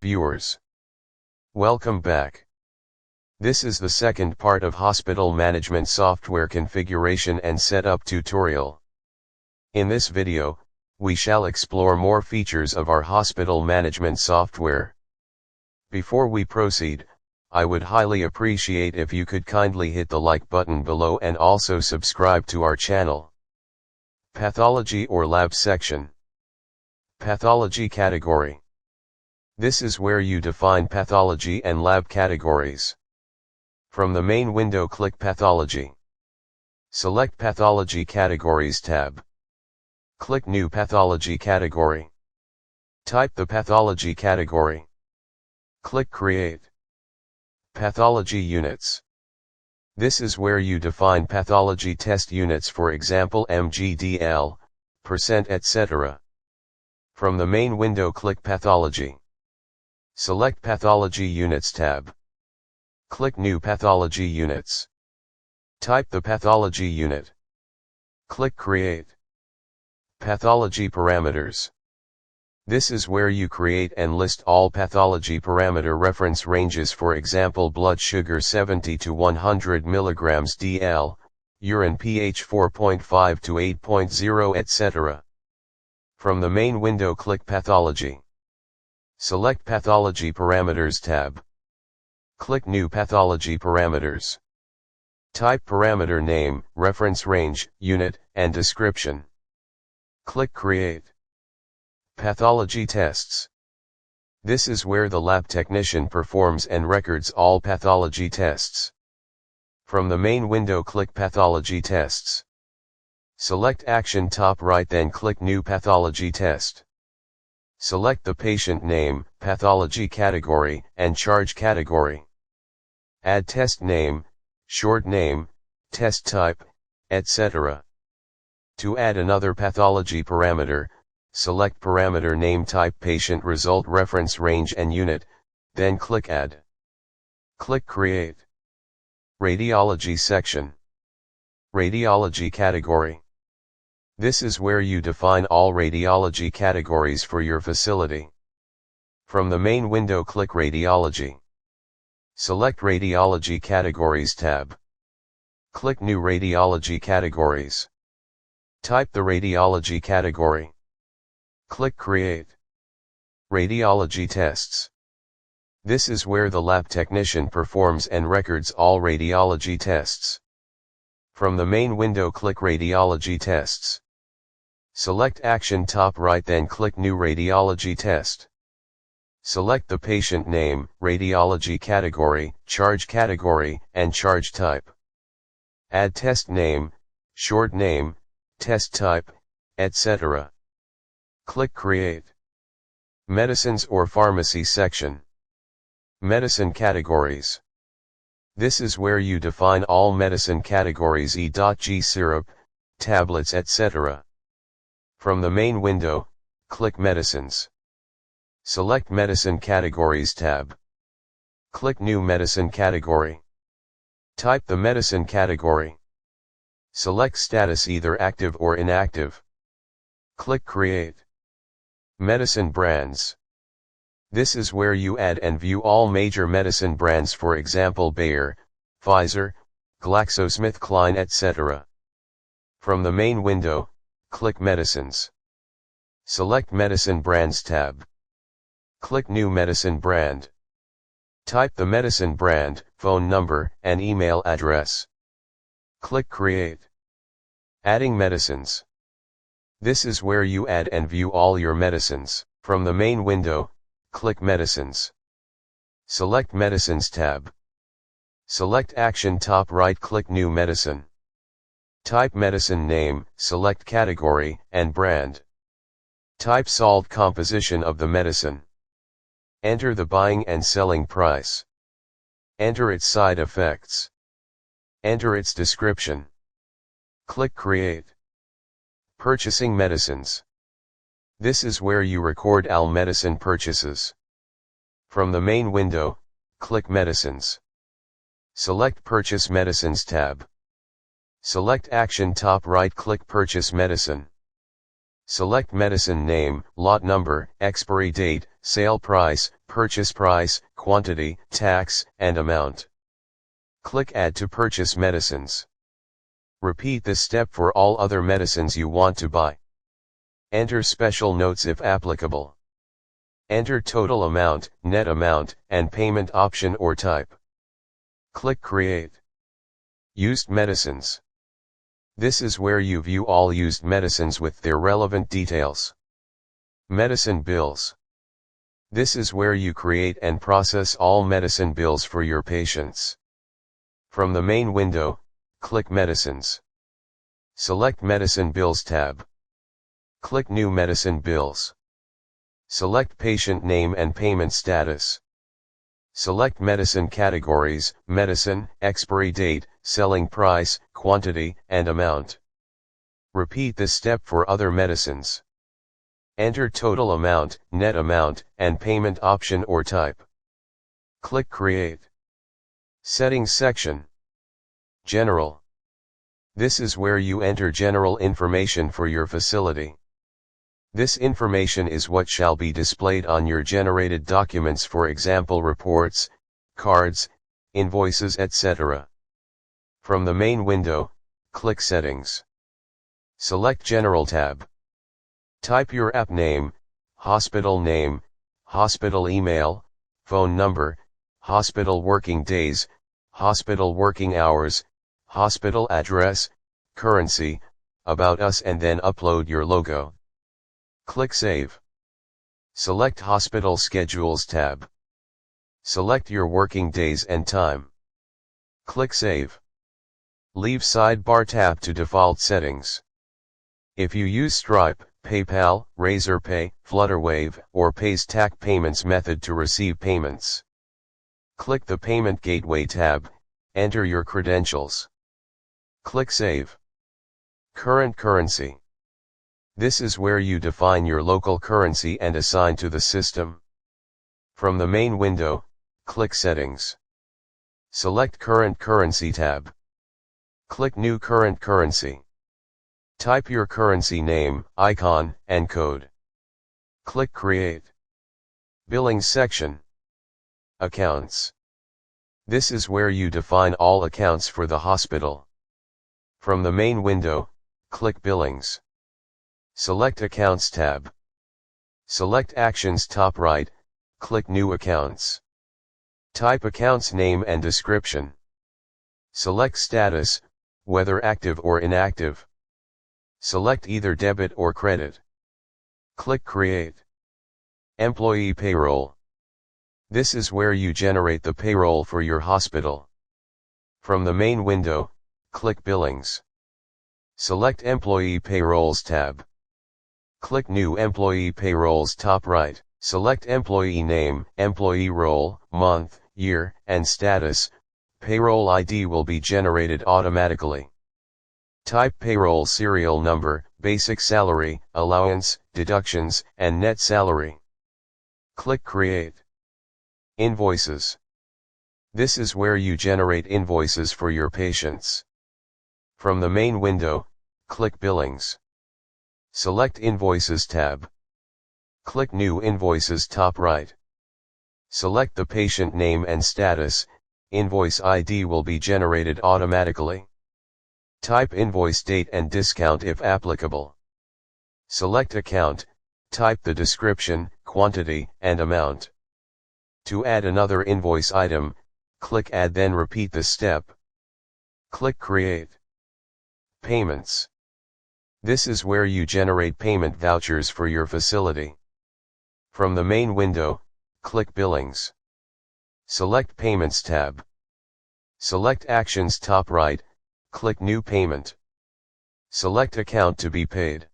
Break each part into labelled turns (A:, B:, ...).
A: Viewers, welcome back. This is the second part of Hospital Management Software Configuration and Setup tutorial. In this video, we shall explore more features of our hospital management software. Before we proceed, I would highly appreciate if you could kindly hit the like button below and also subscribe to our channel. Pathology or Lab section. Pathology category. This is where you define pathology and lab categories. From the main window, click Pathology. Select Pathology Categories tab. Click New Pathology Category. Type the pathology category. Click Create. Pathology units. This is where you define pathology test units, for example mg/dl, %, etc. From the main window, click Pathology. Select Pathology Units tab. Click New Pathology Units. Type the pathology unit. Click Create. Pathology parameters. This is where you create and list all pathology parameter reference ranges, for example blood sugar 70 to 100 mg dl, urine pH 4.5 to 8.0, etc. From the main window, click Pathology. Select Pathology Parameters tab. Click New Pathology Parameters. Type parameter name, reference range, unit, and description. Click Create. Pathology tests. This is where the lab technician performs and records all pathology tests. From the main window, click Pathology Tests. Select Action top right, then click New Pathology Test. Select the patient name, pathology category, and charge category. Add test name, short name, test type, etc. To add another pathology parameter, select parameter name, type patient result, reference range and unit, then click Add. Click Create. Radiology section. Radiology category. This is where you define all radiology categories for your facility. From the main window, click Radiology. Select Radiology Categories tab. Click New Radiology Categories. Type the radiology category. Click Create. Radiology tests. This is where the lab technician performs and records all radiology tests. From the main window, click Radiology Tests. Select Action top right, then click New Radiology Test. Select the patient name, radiology category, charge category, and charge type. Add test name, short name, test type, etc. Click Create. Medicines or Pharmacy section. Medicine categories. This is where you define all medicine categories, e.g. syrup, tablets, etc. From the main window, click Medicines. Select Medicine Categories tab. Click New Medicine Category. Type the medicine category. Select status, either active or inactive. Click Create. Medicine brands. This is where you add and view all major medicine brands, for example Bayer, Pfizer, GlaxoSmithKline, etc. From the main window, click Medicines. Select Medicine Brands tab. Click New Medicine Brand. Type the medicine brand, phone number, and email address. Click Create. Adding medicines. This is where you add and view all your medicines. From the main window, click Medicines. Select Medicines tab. Select Action top right, click New Medicine. Type medicine name, select category, and brand. Type salt composition of the medicine. Enter the buying and selling price. Enter its side effects. Enter its description. Click Create. Purchasing medicines. This is where you record all medicine purchases. From the main window, click Medicines. Select Purchase Medicines tab. Select Action top right, click Purchase Medicine. Select medicine name, lot number, expiry date, sale price, purchase price, quantity, tax, and amount. Click Add to purchase medicines. Repeat this step for all other medicines you want to buy. Enter special notes if applicable. Enter total amount, net amount, and payment option or type. Click Create. Used medicines. This is where you view all used medicines with their relevant details. Medicine bills. This is where you create and process all medicine bills for your patients. From the main window, click Medicines. Select Medicine Bills tab. Click New Medicine Bills. Select Patient Name and Payment Status. Select medicine categories, medicine, expiry date, selling price, quantity, and amount. Repeat this step for other medicines. Enter total amount, net amount, and payment option or type. Click Create. Settings section. General. This is where you enter general information for your facility. This information is what shall be displayed on your generated documents, for example reports, cards, invoices, etc. From the main window, click Settings. Select General tab. Type your app name, hospital email, phone number, hospital working days, hospital working hours, hospital address, currency, about us, and then upload your logo. Click Save. Select Hospital Schedules tab. Select your working days and time. Click Save. Leave Sidebar tab to default settings. If you use Stripe, PayPal, Razorpay, Flutterwave, or PayStack payments method to receive payments, click the Payment Gateway tab, enter your credentials. Click Save. Current currency. This is where you define your local currency and assign to the system. From the main window, click Settings. Select Current Currency tab. Click New Current Currency. Type your currency name, icon, and code. Click Create. Billing section. Accounts. This is where you define all accounts for the hospital. From the main window, click Billings. Select Accounts tab. Select Actions top right, click New Accounts. Type accounts name and description. Select Status, whether active or inactive. Select either debit or credit. Click Create. Employee Payroll. This is where you generate the payroll for your hospital. From the main window, click Billings. Select Employee Payrolls tab. Click New Employee Payrolls top right. Select employee name, employee role, month, year, and status. Payroll ID will be generated automatically. Type payroll serial number, basic salary, allowance, deductions, and net salary. Click Create. Invoices. This is where you generate invoices for your patients. From the main window, click Billings. Select Invoices tab. Click New Invoices top right. Select the patient name and status. Invoice ID will be generated automatically. Type invoice date and discount if applicable. Select account, type the description, quantity, and amount. To add another invoice item, click Add, then repeat the step. Click Create. Payments. This is where you generate payment vouchers for your facility. From the main window, click Billings. Select Payments tab. Select Actions top right, click New Payment. Select Account to be paid.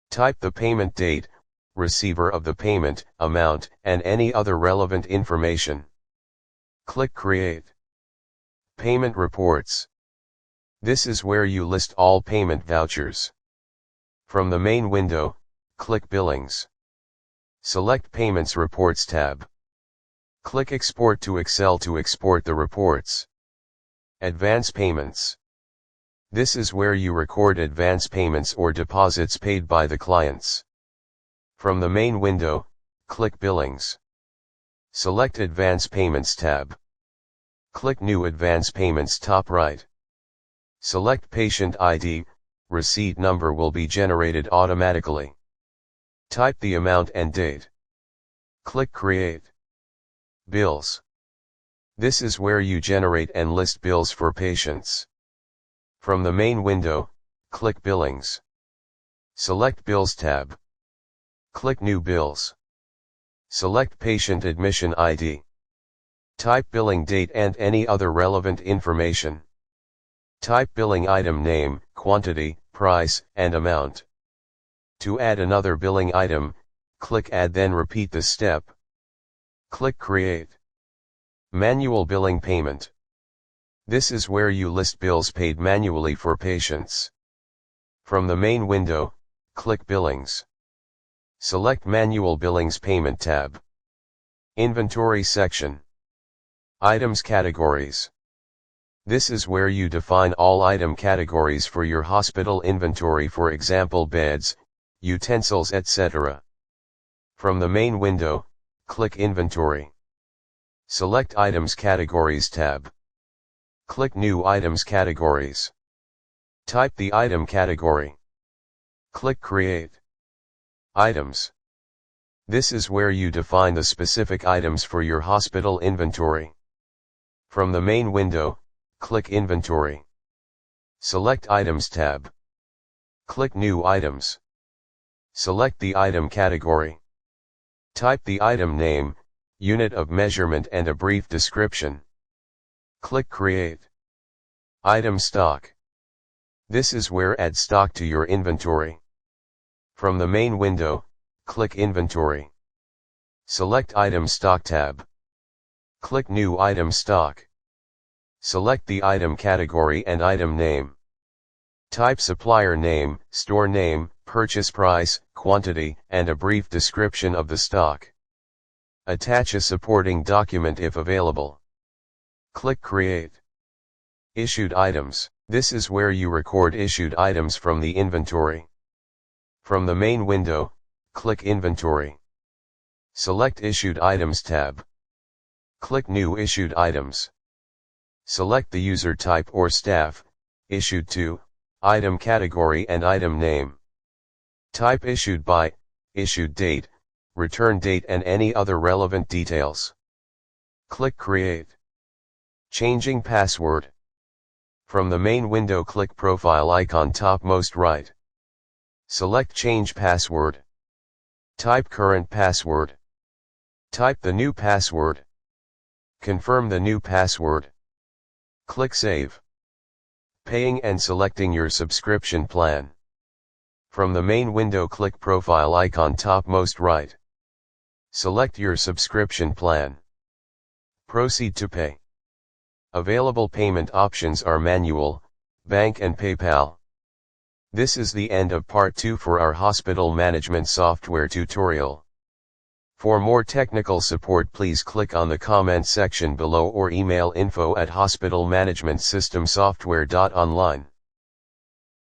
A: Type the payment date, receiver of the payment, amount, and any other relevant information. Click Create. Payment Reports. This is where you list all payment vouchers. From the main window, click Billings. Select Payments Reports tab. Click Export to Excel to export the reports. Advance Payments. This is where you record advance payments or deposits paid by the clients. From the main window, click Billings. Select Advance Payments tab. Click New Advance Payments top right. Select Patient ID, receipt number will be generated automatically. Type the amount and date. Click Create. Bills. This is where you generate and list bills for patients. From the main window, click Billings. Select Bills tab. Click New Bills. Select Patient Admission ID. Type billing date and any other relevant information. Type billing item name, quantity, price, and amount. To add another billing item, click Add, then repeat the step. Click Create. Manual billing payment. This is where you list bills paid manually for patients. From the main window, click Billings. Select Manual Billings Payment tab. Inventory section. Items categories. This is where you define all item categories for your hospital inventory, for example beds, utensils, etc. From the main window, click Inventory. Select Items Categories tab. Click New Items Categories. Type the item category. Click Create. Items. This is where you define the specific items for your hospital inventory. From the main window, click Inventory. Select Items tab. Click New Items. Select the item category. Type the item name, unit of measurement and a brief description. Click Create. Item Stock. This is where add stock to your inventory. From the main window, click Inventory. Select Item Stock tab. Click New Item Stock. Select the item category and item name. Type supplier name, store name, purchase price, quantity, and a brief description of the stock. Attach a supporting document if available. Click Create. Issued items. This is where you record issued items from the inventory. From the main window, click Inventory. Select Issued Items tab. Click New Issued Items. Select the user type or staff, issued to, item category and item name. Type issued by, issued date, return date and any other relevant details. Click Create. Changing password. From the main window, click Profile icon topmost right. Select Change Password. Type current password. Type the new password. Confirm the new password. Click Save. Paying and selecting your subscription plan. From the main window, click Profile icon topmost right. Select your subscription plan. Proceed to pay. Available payment options are manual, bank and PayPal. This is the end of part 2 for our hospital management software tutorial. For more technical support, please click on the comment section below or email info@hospitalmanagementsystemsoftware.online.